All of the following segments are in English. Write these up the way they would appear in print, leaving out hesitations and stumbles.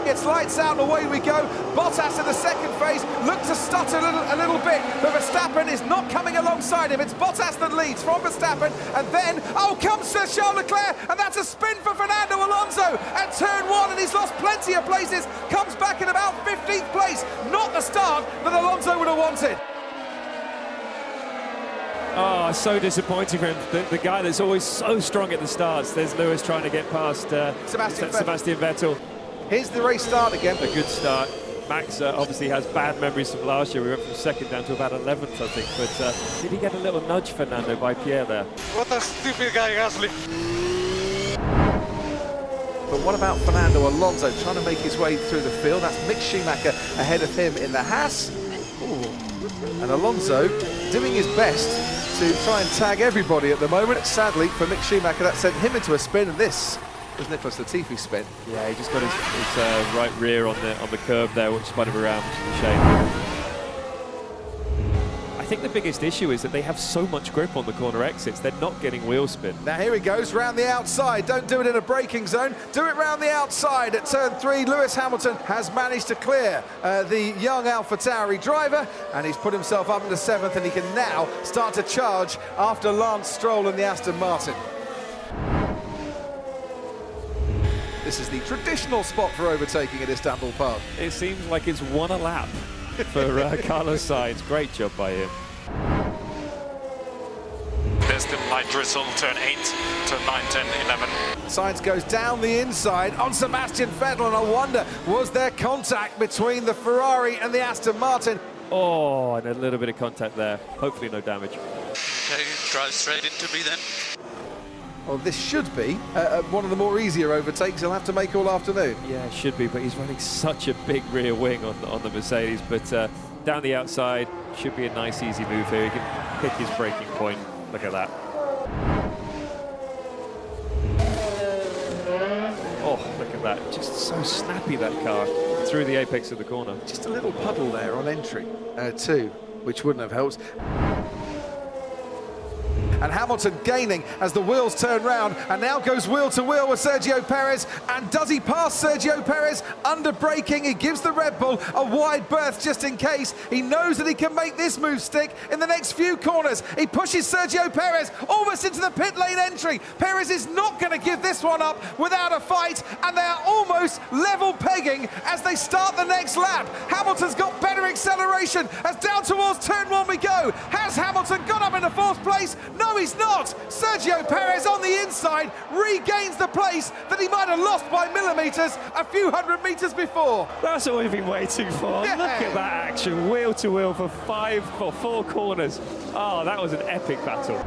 It's lights out and away we go. Bottas in the second phase looked to stutter a little bit, but Verstappen is not coming alongside him. It's Bottas that leads from Verstappen, and then, comes Charles Leclerc, and that's a spin for Fernando Alonso at turn 1, and he's lost plenty of places, comes back in about 15th place. Not the start that Alonso would have wanted. Oh, so disappointing for him. The guy that's always so strong at the starts. There's Lewis trying to get past Sebastian Vettel. Here's the race start again. A good start. Max obviously has bad memories from last year. We went from second down to about 11th, I think. But did he get a little nudge, Fernando, by Pierre there? What a stupid guy, Gasly. But what about Fernando Alonso trying to make his way through the field? That's Mick Schumacher ahead of him in the Haas. Ooh. And Alonso doing his best to try and tag everybody at the moment. Sadly for Mick Schumacher, that sent him into a spin, and this was Nicholas Latifi's spin. Yeah, he just got his right rear on the curve there, which spun him around, which is a shame. I think the biggest issue is that they have so much grip on the corner exits, they're not getting wheel spin. Now here he goes, round the outside. Don't do it in a braking zone, do it round the outside. At turn 3, Lewis Hamilton has managed to clear the young AlphaTauri driver, and he's put himself up into 7th, and he can now start to charge after Lance Stroll and the Aston Martin. This is the traditional spot for overtaking at Istanbul Park. It seems like it's one a lap for Carlos Sainz. Great job by him. There's the light drizzle, turn 8, turn 9, 10, 11. Sainz goes down the inside on Sebastian Vettel, and I wonder, was there contact between the Ferrari and the Aston Martin? Oh, and a little bit of contact there. Hopefully no damage. Okay, drive straight into me then. Well, this should be one of the more easier overtakes he'll have to make all afternoon. Yeah, it should be, but he's running such a big rear wing on the Mercedes. But down the outside, should be a nice, easy move here. He can pick his braking point. Look at that. Oh, look at that. Just so snappy, that car, through the apex of the corner. Just a little puddle there on entry, too, which wouldn't have helped. And Hamilton gaining as the wheels turn round, and now goes wheel to wheel with Sergio Perez. And does he pass Sergio Perez? Under braking, he gives the Red Bull a wide berth just in case. He knows that he can make this move stick in the next few corners. He pushes Sergio Perez almost into the pit lane entry. Perez is not going to give this one up without a fight, and they are almost level pegging as they start the next lap. Hamilton's got better acceleration as down towards turn 1 we go. Has Hamilton got up into 4th place? No, he's not. Sergio Perez on the inside regains the place that he might have lost by millimetres a few hundred metres before. That's always been way too far. Yeah. Look at that action, wheel to wheel for 4 corners. Oh, that was an epic battle.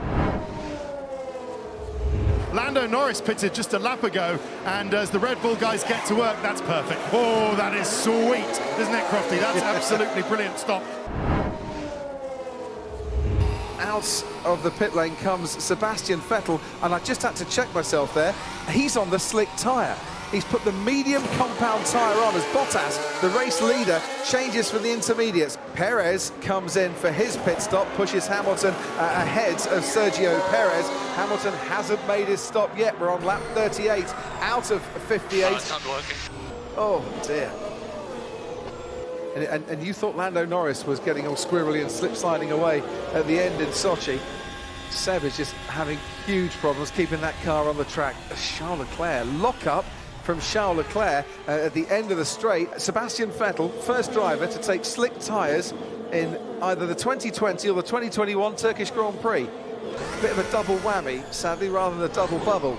Lando Norris pitted just a lap ago, and as the Red Bull guys get to work, that's perfect. Oh, that is sweet, isn't it, Crofty? That's absolutely brilliant stop. Out of the pit lane comes Sebastian Vettel, and I just had to check myself there. He's on the slick tyre. He's put the medium compound tyre on as Bottas, the race leader, changes for the intermediates. Perez comes in for his pit stop, pushes Hamilton ahead of Sergio Perez. Hamilton hasn't made his stop yet. We're on lap 38 out of 58. Oh, it's not working. Oh dear. And you thought Lando Norris was getting all squirrely and slip-sliding away at the end in Sochi. Seb is just having huge problems keeping that car on the track. Charles Leclerc, lock-up from Charles Leclerc at the end of the straight. Sebastian Vettel, first driver to take slick tyres in either the 2020 or the 2021 Turkish Grand Prix. A bit of a double whammy, sadly, rather than a double bubble.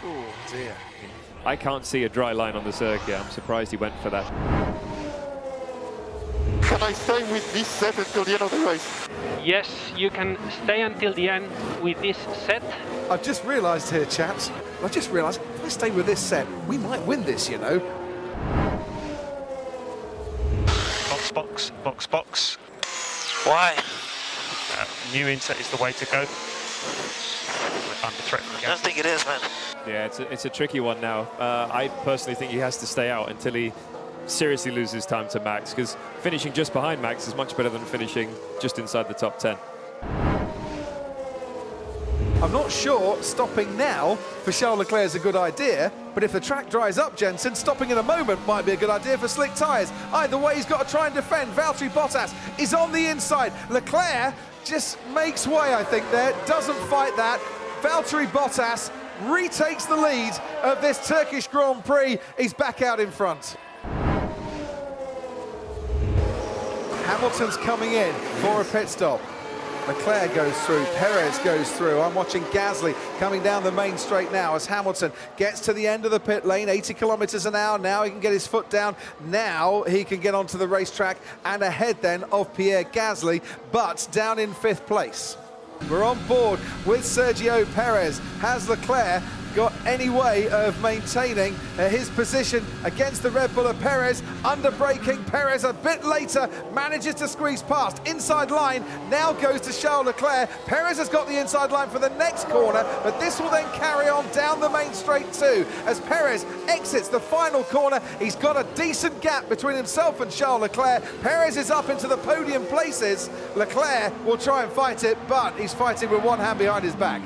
Oh, dear. I can't see a dry line on the circuit. I'm surprised he went for that. Can I stay with this set until the end of the race? Yes, you can stay until the end with this set. I've just realised here, chaps, if I stay with this set, we might win this, you know. Box, box, box, box. Why? New inset is the way to go. We're under threat from I don't think it is, man. Yeah, it's a tricky one now. I personally think he has to stay out until he seriously loses time to Max, because finishing just behind Max is much better than finishing just inside the top 10. I'm not sure stopping now for Charles Leclerc is a good idea, but if the track dries up, Jensen, stopping in a moment might be a good idea for slick tyres. Either way, he's got to try and defend. Valtteri Bottas is on the inside. Leclerc just makes way, I think, there. Doesn't fight that. Valtteri Bottas retakes the lead of this Turkish Grand Prix. He's back out in front. Hamilton's coming in for a pit stop. Leclerc goes through, Perez goes through. I'm watching Gasly coming down the main straight now as Hamilton gets to the end of the pit lane, 80 kilometers an hour. Now he can get his foot down. Now he can get onto the racetrack and ahead then of Pierre Gasly, but down in 5th place. We're on board with Sergio Perez. Has Leclerc got any way of maintaining his position against the Red Bull of Perez? Under braking, Perez a bit later manages to squeeze past. Inside line now goes to Charles Leclerc. Perez has got the inside line for the next corner, but this will then carry on down the main straight too. As Perez exits the final corner, he's got a decent gap between himself and Charles Leclerc. Perez is up into the podium places. Leclerc will try and fight it, but he's fighting with one hand behind his back.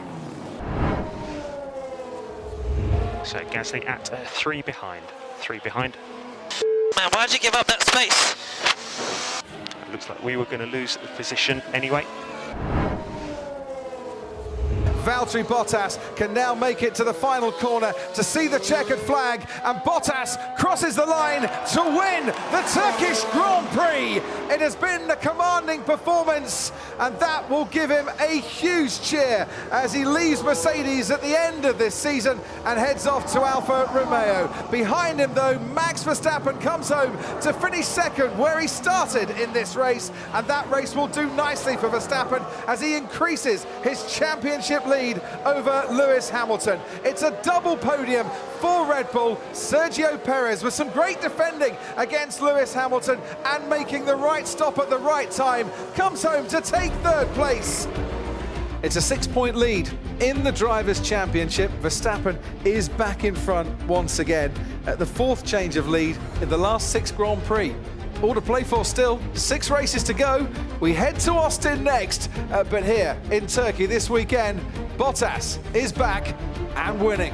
So Gasly at 3 behind. 3 behind. Man, why'd you give up that space? It looks like we were going to lose the position anyway. Valtteri Bottas can now make it to the final corner to see the checkered flag, and Bottas crosses the line to win the Turkish Grand Prix. It has been a commanding performance, and that will give him a huge cheer as he leaves Mercedes at the end of this season and heads off to Alfa Romeo. Behind him though, Max Verstappen comes home to finish 2nd where he started in this race, and that race will do nicely for Verstappen as he increases his championship lead over Lewis Hamilton. It's a double podium for Red Bull. Sergio Perez with some great defending against Lewis Hamilton and making the right stop at the right time, comes home to take 3rd place. It's a 6-point lead in the Drivers' Championship. Verstappen is back in front once again at the 4th change of lead in the last 6 Grand Prix. All to play for still, 6 races to go. We head to Austin next, but here in Turkey this weekend, Bottas is back and winning.